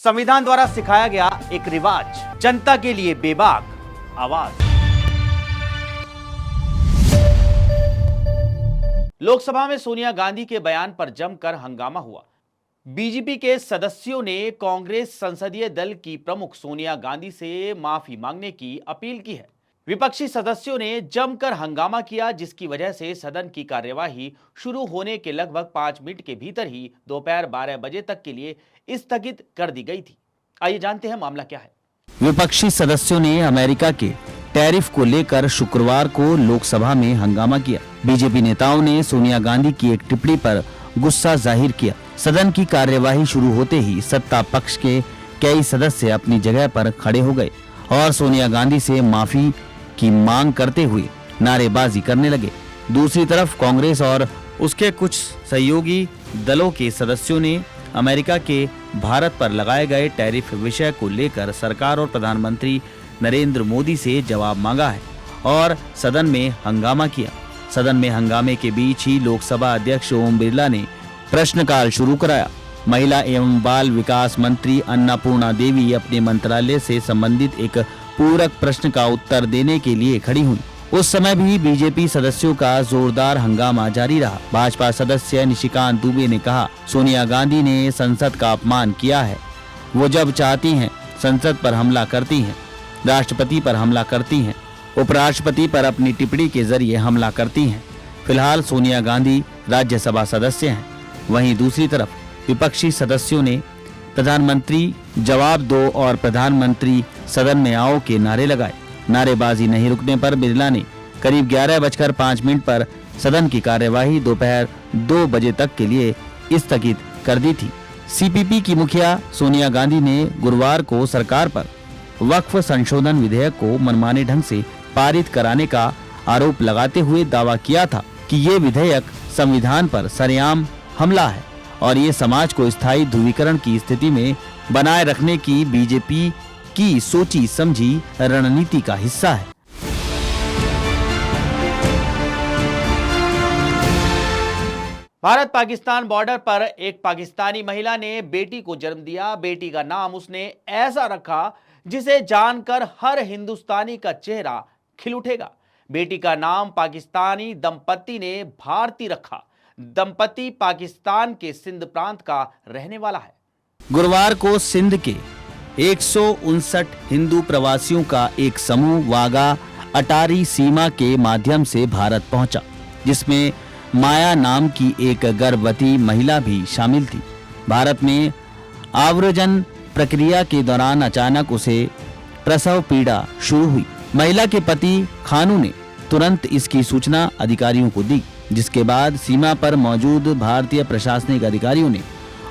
संविधान द्वारा सिखाया गया एक रिवाज, जनता के लिए बेबाक आवाज। लोकसभा में सोनिया गांधी के बयान पर जमकर हंगामा हुआ। बीजेपी के सदस्यों ने कांग्रेस संसदीय दल की प्रमुख सोनिया गांधी से माफी मांगने की अपील की है। विपक्षी सदस्यों ने जमकर हंगामा किया, जिसकी वजह से सदन की कार्यवाही शुरू होने के लगभग 5 मिनट के भीतर ही दोपहर 12 बजे तक के लिए स्थगित कर दी गई थी। आइए जानते हैं मामला क्या है। विपक्षी सदस्यों ने अमेरिका के टैरिफ को लेकर शुक्रवार को लोकसभा में हंगामा किया। बीजेपी नेताओं ने सोनिया गांधी की एक टिप्पणी पर गुस्सा जाहिर किया। सदन की कार्यवाही शुरू होते ही सत्ता पक्ष के कई सदस्य अपनी जगह पर खड़े हो गए और सोनिया गांधी से माफी की मांग करते हुए नारेबाजी करने लगे। दूसरी तरफ कांग्रेस और उसके कुछ सहयोगी दलों के सदस्यों ने अमेरिका के भारत पर लगाए गए टैरिफ विषय को लेकर सरकार और प्रधानमंत्री नरेंद्र मोदी से जवाब मांगा है और सदन में हंगामा किया। सदन में हंगामे के बीच ही लोकसभा अध्यक्ष ओम बिरला ने प्रश्नकाल शुरू कराया। महिला एवं बाल विकास मंत्री अन्नपूर्णा देवी अपने मंत्रालय से संबंधित एक पूरक प्रश्न का उत्तर देने के लिए खड़ी हुई। उस समय भी बीजेपी सदस्यों का जोरदार हंगामा जारी रहा। भाजपा सदस्य निशिकांत दुबे ने कहा, सोनिया गांधी ने संसद का अपमान किया है। वो जब चाहती हैं संसद पर हमला करती हैं, राष्ट्रपति पर हमला करती हैं, उपराष्ट्रपति पर अपनी टिप्पणी के जरिए हमला करती हैं। फिलहाल सोनिया गांधी राज्यसभा सदस्य हैं। वहीं दूसरी तरफ विपक्षी सदस्यों ने प्रधानमंत्री जवाब दो और प्रधानमंत्री सदन में आओ के नारे लगाए। नारेबाजी नहीं रुकने पर बिरला ने करीब 11:05 पर सदन की कार्यवाही दोपहर 2 बजे तक के लिए स्थगित कर दी थी। सीपीपी की मुखिया सोनिया गांधी ने गुरुवार को सरकार पर वक्फ संशोधन विधेयक को मनमाने ढंग से पारित कराने का आरोप लगाते हुए दावा किया था कि ये विधेयक संविधान पर सरेआम हमला है और ये समाज को स्थायी ध्रुवीकरण की स्थिति में बनाए रखने की बीजेपी की सोची समझी रणनीति का हिस्सा है। भारत पाकिस्तान बॉर्डर पर एक पाकिस्तानी महिला ने बेटी को जन्म दिया। बेटी का नाम उसने ऐसा रखा जिसे जानकर हर हिंदुस्तानी का चेहरा खिल उठेगा। बेटी का नाम पाकिस्तानी दंपति ने भारती रखा। दंपति पाकिस्तान के सिंध प्रांत का रहने वाला है। गुरुवार को सिंध के 159 हिंदू प्रवासियों का एक समूह वाघा अटारी सीमा के माध्यम से भारत पहुंचा, जिसमें माया नाम की एक गर्भवती महिला भी शामिल थी। भारत में आव्रजन प्रक्रिया के दौरान अचानक उसे प्रसव पीड़ा शुरू हुई। महिला के पति खानू ने तुरंत इसकी सूचना अधिकारियों को दी, जिसके बाद सीमा पर मौजूद भारतीय प्रशासनिक अधिकारियों ने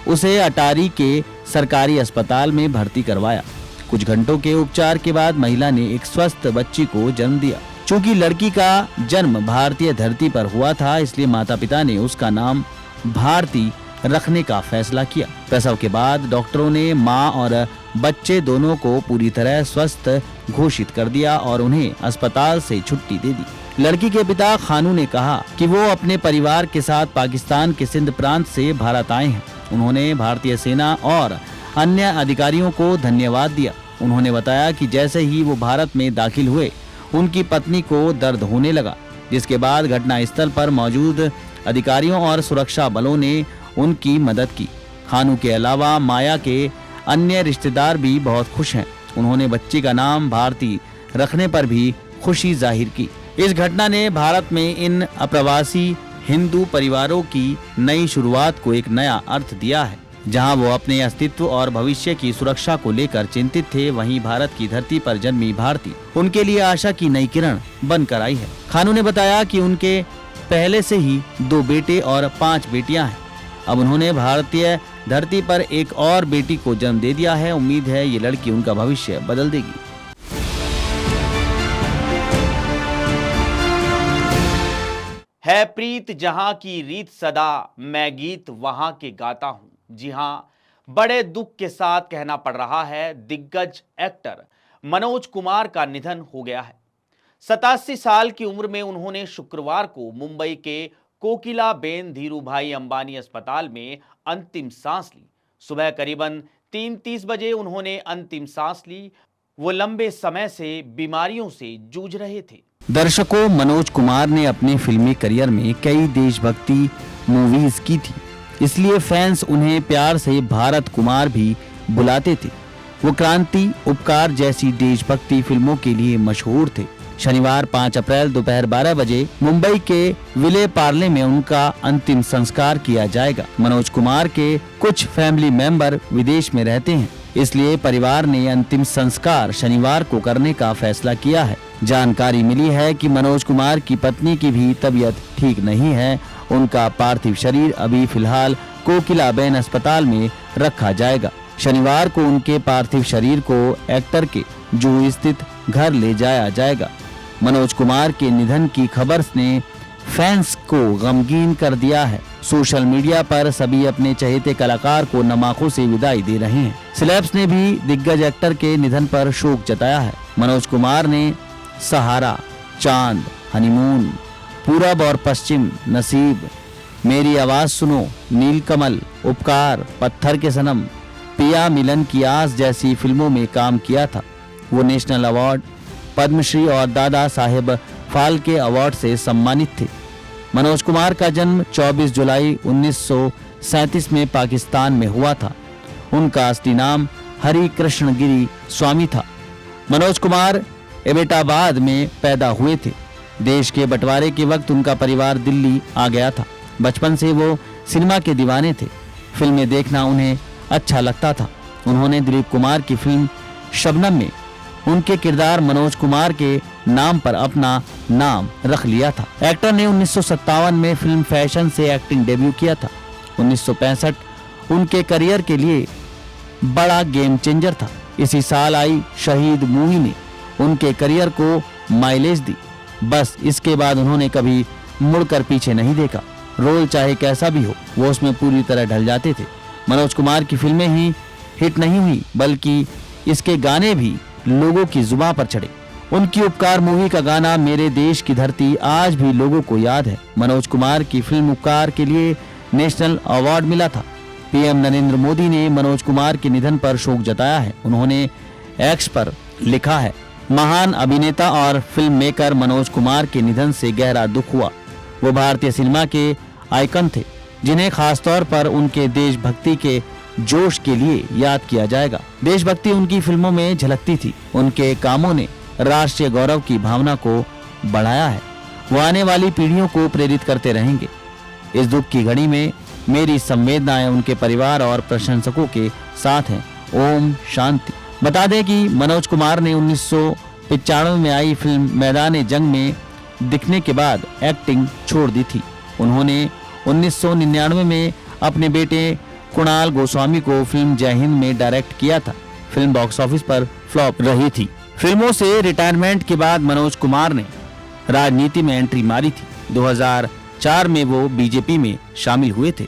उसे अटारी के सरकारी अस्पताल में भर्ती करवाया। कुछ घंटों के उपचार के बाद महिला ने एक स्वस्थ बच्ची को जन्म दिया। चूंकि लड़की का जन्म भारतीय धरती पर हुआ था, इसलिए माता पिता ने उसका नाम भारती रखने का फैसला किया। प्रसव के बाद डॉक्टरों ने मां और बच्चे दोनों को पूरी तरह स्वस्थ घोषित कर दिया और उन्हें अस्पताल से छुट्टी दे दी। लड़की के पिता खानू ने कहा कि वो अपने परिवार के साथ पाकिस्तान के सिंध प्रांत से भारत आए हैं। उन्होंने भारतीय सेना और अन्य अधिकारियों को धन्यवाद दिया। उन्होंने बताया कि जैसे ही वो भारत में दाखिल हुए, उनकी पत्नी को दर्द होने लगा, जिसके बाद घटनास्थल पर मौजूद अधिकारियों और सुरक्षा बलों ने उनकी मदद की। खानू के अलावा माया के अन्य रिश्तेदार भी बहुत खुश हैं। उन्होंने बच्ची का नाम भारती रखने पर भी खुशी जाहिर की। इस घटना ने भारत में इन अप्रवासी हिंदू परिवारों की नई शुरुआत को एक नया अर्थ दिया है। जहां वो अपने अस्तित्व और भविष्य की सुरक्षा को लेकर चिंतित थे, वहीं भारत की धरती पर जन्मी भारती उनके लिए आशा की नई किरण बनकर आई है। खानू ने बताया कि उनके पहले से ही 2 बेटे और 5 बेटियां हैं। अब उन्होंने भारतीय धरती पर एक और बेटी को जन्म दे दिया है। उम्मीद है ये लड़की उनका भविष्य बदल देगी। है प्रीत जहां की रीत सदा, मैं गीत वहां के गाता हूं। जी हां, बड़े दुख के साथ कहना पड़ रहा है, दिग्गज एक्टर मनोज कुमार का निधन हो गया है। 87 साल की उम्र में उन्होंने शुक्रवार को मुंबई के कोकिलाबेन धीरूभाई अंबानी अस्पताल में अंतिम सांस ली। सुबह करीबन 3:30 बजे उन्होंने अंतिम सांस ली। वो लंबे समय से बीमारियों से जूझ रहे थे। दर्शकों, मनोज कुमार ने अपने फिल्मी करियर में कई देशभक्ति मूवीज की थी, इसलिए फैंस उन्हें प्यार से भारत कुमार भी बुलाते थे। वो क्रांति, उपकार जैसी देशभक्ति फिल्मों के लिए मशहूर थे। शनिवार 5 अप्रैल दोपहर 12 बजे मुंबई के विले पार्ले में उनका अंतिम संस्कार किया जाएगा। मनोज कुमार के कुछ फैमिली मेंबर विदेश में रहते हैं, इसलिए परिवार ने अंतिम संस्कार शनिवार को करने का फैसला किया है। जानकारी मिली है कि मनोज कुमार की पत्नी की भी तबीयत ठीक नहीं है। उनका पार्थिव शरीर अभी फिलहाल कोकिलाबेन अस्पताल में रखा जाएगा। शनिवार को उनके पार्थिव शरीर को एक्टर के जुहू स्थित घर ले जाया जाएगा। मनोज कुमार के निधन की खबर ने फैंस को गमगीन कर दिया है। सोशल मीडिया पर सभी अपने चहेते कलाकार को नम आंखों से विदाई दे रहे हैं। सेलेब्स ने भी दिग्गज एक्टर के निधन पर शोक जताया है। मनोज कुमार ने सहारा, चांद, हनीमून, पूरब और पश्चिम, नसीब, मेरी आवाज सुनो, नीलकमल, उपकार, पत्थर के सनम, पिया मिलन की आस जैसी फिल्मों में काम किया था। वो नेशनल अवार्ड, पद्मश्री और दादा साहेब फाल्के अवार्ड से सम्मानित थे। मनोज कुमार का जन्म 24 जुलाई 1937 में पाकिस्तान में हुआ था। उनका असली नाम हरि कृष्ण गिरी स्वामी था। मनोज कुमार एबटाबाद में पैदा हुए थे। देश के बंटवारे के वक्त उनका परिवार दिल्ली आ गया था। बचपन से वो सिनेमा के दीवाने थे। फिल्में देखना उन्हें अच्छा लगता था। उन्होंने दिलीप कुमार की फिल्म शबनम में उनके किरदार मनोज कुमार के नाम पर अपना नाम रख लिया था। एक्टर ने 1957 में फिल्म फैशन से एक्टिंग डेब्यू किया था। 1965 उनके करियर के लिए बड़ा गेम चेंजर था। इसी साल आई शहीद मूवी ने उनके करियर को माइलेज दी। बस इसके बाद उन्होंने कभी मुड़कर पीछे नहीं देखा। रोल चाहे कैसा भी हो, वो उसमें पूरी तरह ढल जाते थे। मनोज कुमार की फिल्में ही हिट नहीं हुई, बल्कि इसके गाने भी लोगों की जुबान पर चढ़े। उनकी उपकार मूवी का गाना मेरे देश की धरती आज भी लोगों को याद है। मनोज कुमार की फिल्म उपकार के लिए नेशनल अवार्ड मिला था। पीएम नरेंद्र मोदी ने मनोज कुमार के निधन पर शोक जताया है। उन्होंने एक्स पर लिखा है, महान अभिनेता और फिल्म मेकर मनोज कुमार के निधन से गहरा दुख हुआ। वो भारतीय सिनेमा के आइकन थे, जिन्हें खासतौर पर उनके देशभक्ति के जोश के लिए याद किया जाएगा। देशभक्ति उनकी फिल्मों में झलकती थी। उनके कामों ने राष्ट्रीय गौरव की भावना को बढ़ाया है। वो आने वाली पीढ़ियों को प्रेरित करते रहेंगे। इस दुख की घड़ी में मेरी संवेदनाएं उनके परिवार और प्रशंसकों के साथ हैं। ओम शांति। बता दें कि मनोज कुमार ने 1995 में आई फिल्म मैदान जंग में दिखने के बाद एक्टिंग छोड़ दी थी। उन्होंने 1999 में अपने बेटे कुणाल गोस्वामी को फिल्म जय हिंद में डायरेक्ट किया था। फिल्म बॉक्स ऑफिस पर फ्लॉप रही थी। फिल्मों से रिटायरमेंट के बाद मनोज कुमार ने राजनीति में एंट्री मारी थी। 2004 में वो बीजेपी में शामिल हुए थे।